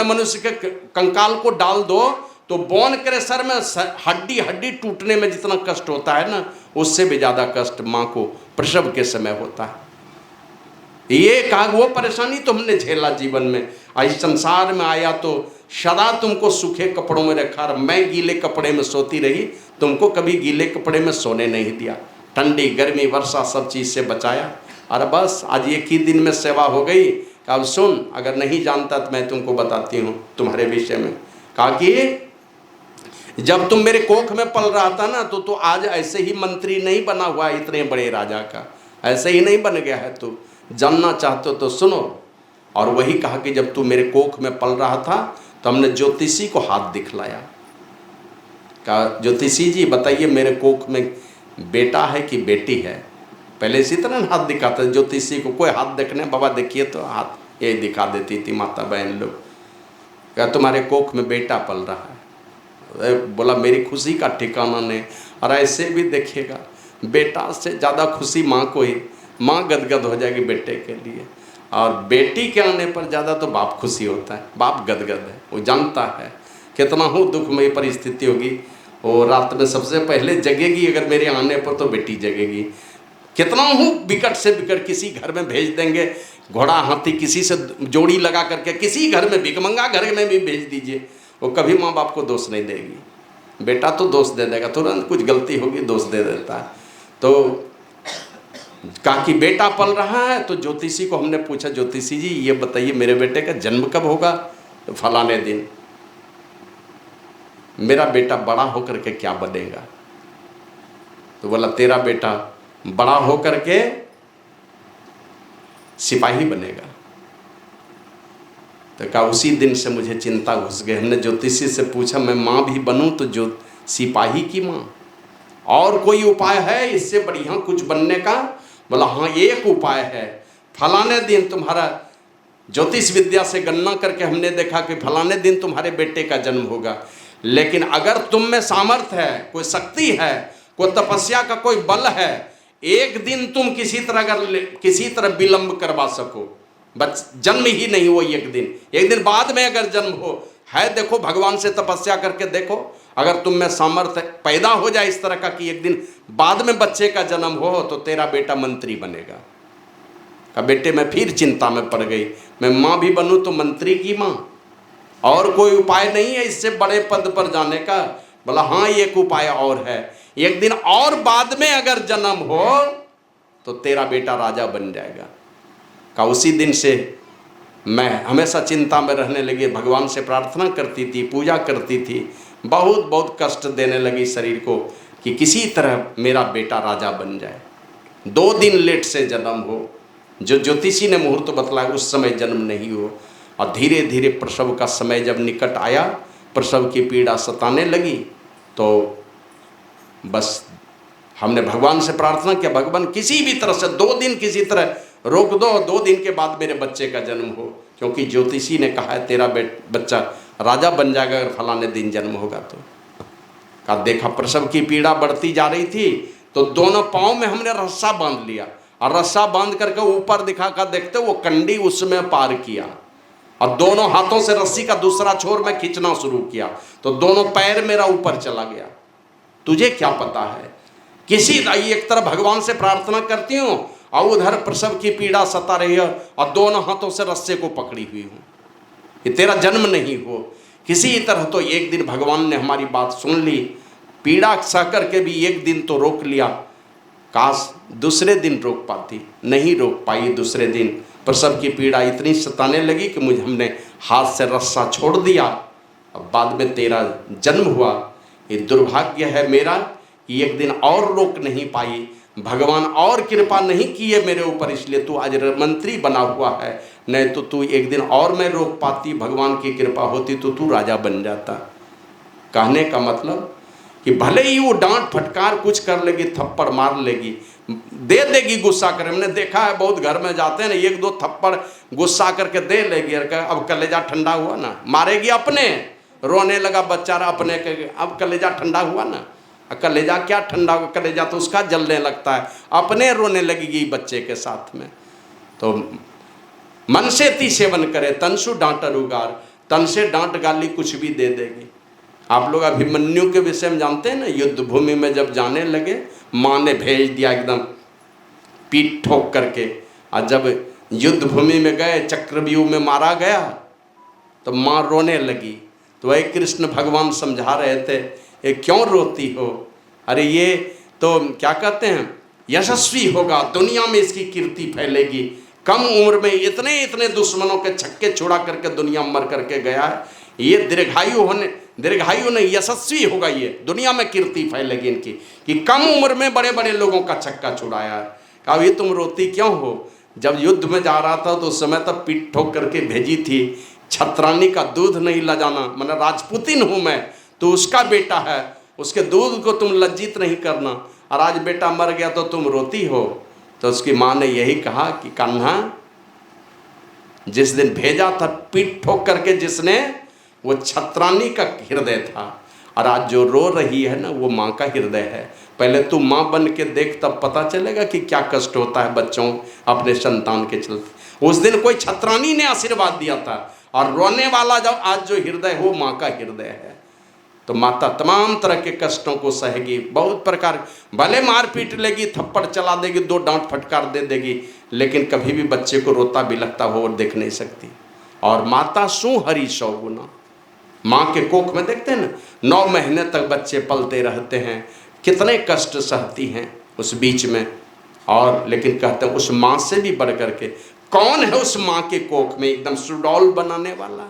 मनुष्य के कंकाल को डाल दो तो बोन क्रशर में हड्डी हड्डी टूटने में जितना कष्ट होता है ना, उससे भी ज़्यादा कष्ट माँ को प्रसव के समय होता है। ये कहा वो परेशानी तो हमने झेला जीवन में। आज संसार में आया तो सदा तुमको सूखे कपड़ों में रखा, मैं गीले कपड़े में सोती रही, तुमको कभी गीले कपड़े में सोने नहीं दिया, ठंडी गर्मी वर्षा सब चीज़ से बचाया। अरे बस आज एक ही दिन में सेवा हो गई। कहा सुन, अगर नहीं जानता तो मैं तुमको बताती हूँ तुम्हारे विषय में। कहा कि जब तुम मेरे कोख में पल रहा था ना तो आज ऐसे ही मंत्री नहीं बना हुआ इतने बड़े राजा का, ऐसे ही नहीं बन गया है। तू जानना चाहते हो तो सुनो। और वही कहा कि जब तू मेरे कोख में पल रहा था तो हमने ज्योतिषी को हाथ दिखलाया। कहा ज्योतिषी जी बताइए मेरे कोख में बेटा है कि बेटी है। पहले इसी तरह हाथ दिखाते ज्योतिषी को, कोई हाथ देखने बाबा देखिए तो हाथ ये दिखा देती थी माता बहन लोग। क्या तुम्हारे कोख में बेटा पल रहा है। बोला मेरी खुशी का ठिकाना नहीं। और ऐसे भी देखिएगा बेटा से ज़्यादा खुशी माँ को ही, माँ गदगद हो जाएगी बेटे के लिए, और बेटी के आने पर ज़्यादा तो बाप खुशी होता है। बाप गदगद है, वो जानता है कितना हो दुखमयी परिस्थिति होगी, वो रात में सबसे पहले जगेगी अगर मेरे आने पर तो बेटी जगेगी। कितना हूँ विकट से विकट किसी घर में भेज देंगे, घोड़ा हाथी किसी से जोड़ी लगा करके किसी घर में भिखमंगा घर में भी भेज दीजिए, वो कभी माँ बाप को दोष नहीं देगी। बेटा तो दोष दे देगा, तुरंत कुछ गलती होगी दोष दे देता है। तो कहा कि बेटा पल रहा है। तो ज्योतिषी को हमने पूछा ज्योतिषी जी ये बताइए मेरे बेटे का जन्म कब होगा। तो फलाने दिन। मेरा बेटा बड़ा होकर के क्या बनेगा। तो बोला तेरा बेटा बड़ा होकर के सिपाही बनेगा। तो कहा उसी दिन से मुझे चिंता घुस गई। हमने ज्योतिषी से पूछा मैं माँ भी बनूं तो जो सिपाही की माँ, और कोई उपाय है इससे बढ़िया कुछ बनने का। बोला हाँ एक उपाय है, फलाने दिन तुम्हारा ज्योतिष विद्या से गणना करके हमने देखा कि फलाने दिन तुम्हारे बेटे का जन्म होगा। लेकिन अगर तुम में सामर्थ्य है, कोई शक्ति है, कोई तपस्या का कोई बल है, एक दिन तुम किसी तरह विलंब करवा सको, बस जन्म ही नहीं हो एक दिन बाद में अगर जन्म हो है, देखो भगवान से तपस्या करके देखो, अगर तुम में सामर्थ्य पैदा हो जाए इस तरह का कि एक दिन बाद में बच्चे का जन्म हो तो तेरा बेटा मंत्री बनेगा। का बेटे मैं फिर चिंता में पड़ गई, मैं माँ भी बनूं तो मंत्री की माँ, और कोई उपाय नहीं है इससे बड़े पद पर जाने का। बोला हाँ एक उपाय और है, एक दिन और बाद में अगर जन्म हो तो तेरा बेटा राजा बन जाएगा। का उसी दिन से मैं हमेशा चिंता में रहने लगी, भगवान से प्रार्थना करती थी, पूजा करती थी, बहुत बहुत कष्ट देने लगी शरीर को कि किसी तरह मेरा बेटा राजा बन जाए। 2 दिन लेट से जन्म हो, जो ज्योतिषी ने मुहूर्त बतलाया उस समय जन्म नहीं हो। और धीरे धीरे प्रसव का समय जब निकट आया, प्रसव की पीड़ा सताने लगी, तो बस हमने भगवान से प्रार्थना किया भगवान किसी भी तरह से 2 दिन किसी तरह रोक दो, 2 दिन के बाद मेरे बच्चे का जन्म हो, क्योंकि ज्योतिषी ने कहा है तेरा बच्चा राजा बन जाएगा अगर फलाने दिन जन्म होगा। तो का देखा प्रसव की पीड़ा बढ़ती जा रही थी, तो दोनों पाँव में हमने रस्सा बांध लिया, और रस्सा बांध करके ऊपर दिखा कर देखते वो कंडी उसमें पार किया, और दोनों हाथों से रस्सी का दूसरा छोर में खींचना शुरू किया, तो दोनों पैर मेरा ऊपर चला गया। तुझे क्या पता है, किसी एक तरफ भगवान से प्रार्थना करती हूँ और उधर प्रसव की पीड़ा सता रही है, और दोनों हाथों से रस्से को पकड़ी हुई हूँ कि तेरा जन्म नहीं हो। किसी तरह तो एक दिन भगवान ने हमारी बात सुन ली, पीड़ा सह करके भी एक दिन तो रोक लिया। काश दूसरे दिन रोक पाती, नहीं रोक पाई। दूसरे दिन प्रसव की पीड़ा इतनी सताने लगी कि हमने हाथ से रस्सा छोड़ दिया, अब बाद में तेरा जन्म हुआ। ये दुर्भाग्य है मेरा कि एक दिन और रोक नहीं पाई, भगवान और कृपा नहीं की है मेरे ऊपर, इसलिए तू आज मंत्री बना हुआ है, नहीं तो तू एक दिन और मैं रोक पाती, भगवान की कृपा होती तो तू राजा बन जाता। कहने का मतलब कि भले ही वो डांट फटकार कुछ कर लेगी, थप्पड़ मार लेगी, दे देगी गुस्सा कर। हमने देखा है बहुत घर में जाते हैं ना, 1-2 थप्पड़ गुस्सा करके दे लेगी, अब कलेजा ठंडा हुआ ना, मारेगी अपने, रोने लगा बच्चा अपने के, अब कलेजा ठंडा हुआ ना, कलेजा क्या ठंडा होगा, कलेजा तो उसका जलने लगता है, अपने रोने लगेगी बच्चे के साथ में। तो मन से ती सेवन करे तनसु डांटर उगार, तन से डांट गाली कुछ भी दे देगी। आप लोग अभिमन्यु के विषय में जानते हैं ना, युद्ध भूमि में जब जाने लगे माँ ने भेज दिया एकदम पीठ ठोक करके, और जब युद्ध भूमि में गए चक्रव्यूह में मारा गया तो माँ रोने लगी। तो वही कृष्ण भगवान समझा रहे थे, ये क्यों रोती हो, अरे ये तो क्या कहते हैं यशस्वी होगा, दुनिया में इसकी कीर्ति फैलेगी, कम उम्र में इतने इतने दुश्मनों के छक्के छुड़ा करके दुनिया मर करके गया है, ये दीर्घायु नहीं यशस्वी होगा, ये दुनिया में कीर्ति फैलेगी इनकी कि कम उम्र में बड़े बड़े लोगों का छक्का छुड़ाया है। कहा ये तुम रोती क्यों हो, जब युद्ध में जा रहा था तो उस समय तक पीठ ठोक करके भेजी थी, छत्रानी का दूध नहीं ला जाना, मतलब राजपुतिन हूँ मैं, तो उसका बेटा है, उसके दूध को तुम लज्जित नहीं करना, और आज बेटा मर गया तो तुम रोती हो। तो उसकी माँ ने यही कहा कि कान्हा, जिस दिन भेजा था पीठ ठोक करके जिसने, वो छत्रानी का हृदय था, और आज जो रो रही है ना वो माँ का हृदय है। पहले तू माँ बन के देख, तब पता चलेगा कि क्या कष्ट होता है बच्चों अपने संतान के चलते। उस दिन कोई छत्रानी ने आशीर्वाद दिया था, और रोने वाला जब आज जो हृदय हो माँ का हृदय है। तो माता तमाम तरह के कष्टों को सहेगी, बहुत प्रकार, भले मार पीट लेगी, थप्पड़ चला देगी, दो डांट फटकार दे देगी, लेकिन कभी भी बच्चे को रोता बिलखता हो और देख नहीं सकती। और माता सु हरि 100 गुना, माँ के कोख में देखते हैं ना 9 महीने तक बच्चे पलते रहते हैं, कितने कष्ट सहती हैं उस बीच में। और लेकिन कहते हैं उस माँ से भी बढ़ करके कौन है उस माँ के कोख में एकदम सुडौल बनाने वाला,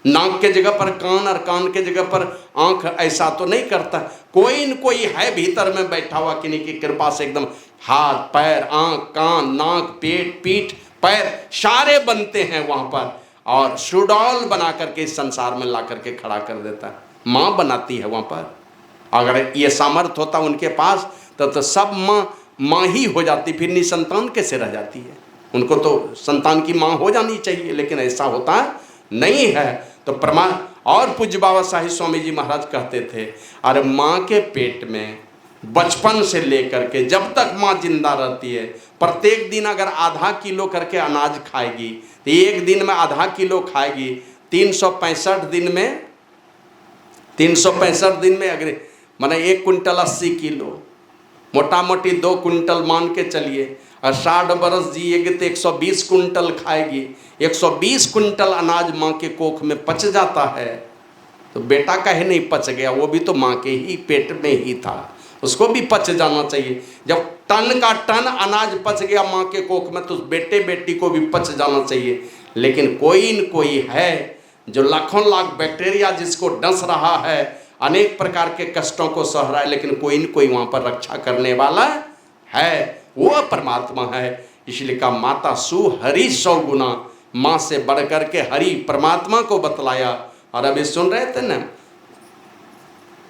नाक के जगह पर कान और कान के जगह पर आंख, ऐसा तो नहीं करता, कोई न कोई है भीतर में बैठा हुआ किन्हीं की कृपा से एकदम हाथ पैर आंख कान नाक पेट पीठ पैर सारे बनते हैं वहाँ पर, और सुडौल बना करके इस संसार में ला करके खड़ा कर देता है, माँ बनाती है वहाँ पर। अगर ये सामर्थ्य होता उनके पास तो सब माँ ही हो जाती, फिर निसंतान कैसे रह जाती है, उनको तो संतान की माँ हो जानी चाहिए, लेकिन ऐसा होता नहीं है। तो प्रमाण, और पूज्य बाबा साहिब स्वामी जी महाराज कहते थे, अरे माँ के पेट में बचपन से लेकर के जब तक माँ जिंदा रहती है, प्रत्येक दिन अगर आधा किलो करके अनाज खाएगी तो एक दिन में आधा किलो खाएगी, 365 दिन में अगर माने 1 कुंटल 80 किलो, मोटा मोटी 2 कुंटल मान के चलिए, और 60 बरस जिएगी तो 120 कुंटल खाएगी, 120 कुंटल अनाज माँ के कोख में पच जाता है। तो बेटा कहे नहीं पच गया, वो भी तो माँ के ही पेट में ही था, उसको भी पच जाना चाहिए। जब टन का टन अनाज पच गया माँ के कोख में तो बेटे बेटी को भी पच जाना चाहिए। लेकिन कोई न कोई है जो लाखों लाख बैक्टीरिया जिसको डस रहा है, अनेक प्रकार के कष्टों को सह रहा है, लेकिन कोई न कोई वहाँ पर रक्षा करने वाला है, वो परमात्मा है। इसलिए कहा माता सु हरि 100 गुना, माँ से बढ़ कर के हरि परमात्मा को बतलाया। और अभी सुन रहे थे ना,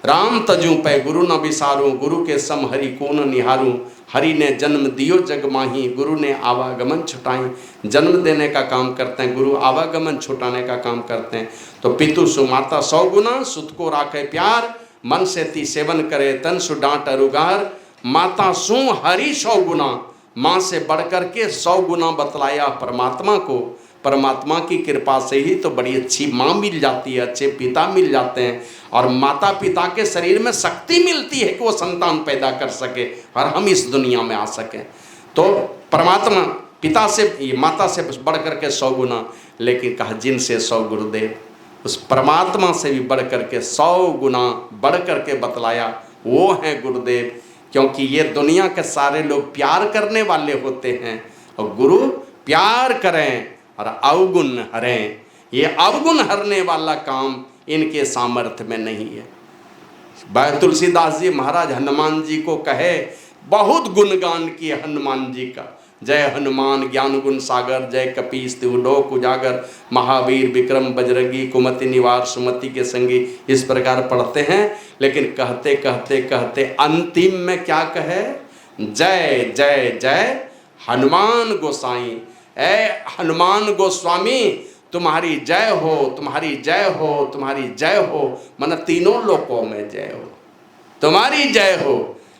राम तजू पै गुरु न विसारू, गुरु के सम हरि को न निहारू, हरि ने जन्म दियो जग माही, गुरु ने आवागमन छुटाई। जन्म देने का काम करते हैं गुरु, आवागमन छुटाने का काम करते हैं। तो पितु सु माता 100 गुना, सुत को राखे प्यार, मन से ती सेवन करे तन सु डांट अरुगार। माता सु हरि 100 गुना, माँ से बढ़ कर के 100 गुना बतलाया परमात्मा को। परमात्मा की कृपा से ही तो बड़ी अच्छी माँ मिल जाती है, अच्छे पिता मिल जाते हैं, और माता पिता के शरीर में शक्ति मिलती है कि वो संतान पैदा कर सके और हम इस दुनिया में आ सकें। तो परमात्मा पिता से, ये माता से बढ़ कर के 100 गुना, लेकिन कहा जिनसे 100 गुरुदेव, उस परमात्मा से भी बढ़ कर के 100 गुना बढ़ कर के बतलाया, वो हैं गुरुदेव। क्योंकि ये दुनिया के सारे लोग प्यार करने वाले होते हैं, और गुरु प्यार करें और अवगुण हरें। ये अवगुण हरने वाला काम इनके सामर्थ्य में नहीं है। भाई तुलसीदास जी महाराज हनुमान जी को कहे, बहुत गुणगान किए हनुमान जी का, जय हनुमान ज्ञान गुण सागर, जय कपीस तिहुलोक उजागर, महावीर विक्रम बजरंगी, कुमति निवार सुमति के संगी, इस प्रकार पढ़ते हैं। लेकिन कहते कहते कहते अंतिम में क्या कहे, जय जय जय हनुमान गोसाई। ऐ हनुमान गोस्वामी तुम्हारी जय हो, तुम्हारी जय हो, तुम्हारी जय हो, मन तीनों लोकों में जय हो, तुम्हारी जय हो।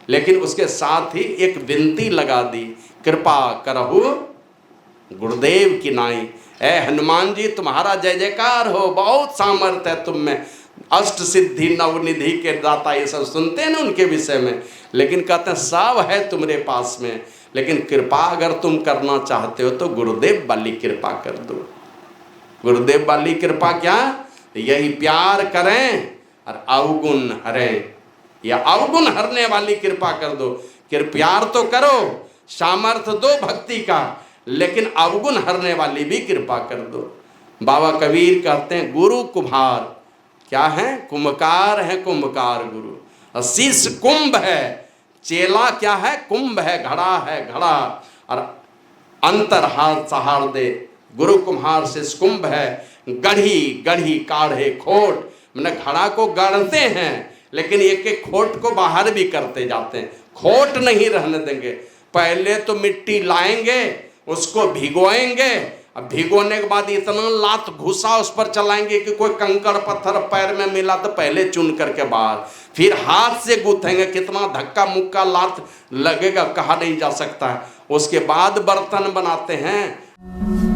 लेकिन उसके साथ ही एक विनती लगा दी, कृपा करहु गुरुदेव की नाई। ए हनुमान जी तुम्हारा जय जयकार हो, बहुत सामर्थ्य है तुम में, अष्ट सिद्धि नवनिधि के दाता, ये सब सुनते हैं ना उनके विषय में। लेकिन कहते हैं सब है तुम्हारे पास में, लेकिन कृपा अगर तुम करना चाहते हो तो गुरुदेव वाली कृपा कर दो। गुरुदेव वाली कृपा क्या? यही प्यार करें और अवगुण हरें, या अवगुण हरने वाली कृपा कर दो। प्यार तो करो, सामर्थ्य दो भक्ति का, लेकिन अवगुण हरने वाली भी कृपा कर दो। बाबा कबीर कहते हैं गुरु कुम्हार क्या है? कुम्भकार है, कुंभकार गुरु। और शिष्य कुंभ है, चेला क्या है? कुंभ है, घड़ा है, घड़ा। और अंतर हाथ सहार दे, गुरु कुम्हार शिष्य कुंभ है। गढ़ी गढ़ी काढ़े खोट, मैंने घड़ा को गढ़ते हैं लेकिन एक एक खोट को बाहर भी करते जाते हैं, खोट नहीं रहने देंगे। पहले तो मिट्टी लाएंगे, उसको भिगोएंगे, अब भिगोने के बाद इतना लात घुसा उस पर चलाएंगे कि कोई कंकड़ पत्थर पैर में मिला तो पहले चुन करके बाहर, फिर हाथ से गूंथेंगे, कितना धक्का मुक्का लात लगेगा कहा नहीं जा सकता है। उसके बाद बर्तन बनाते हैं।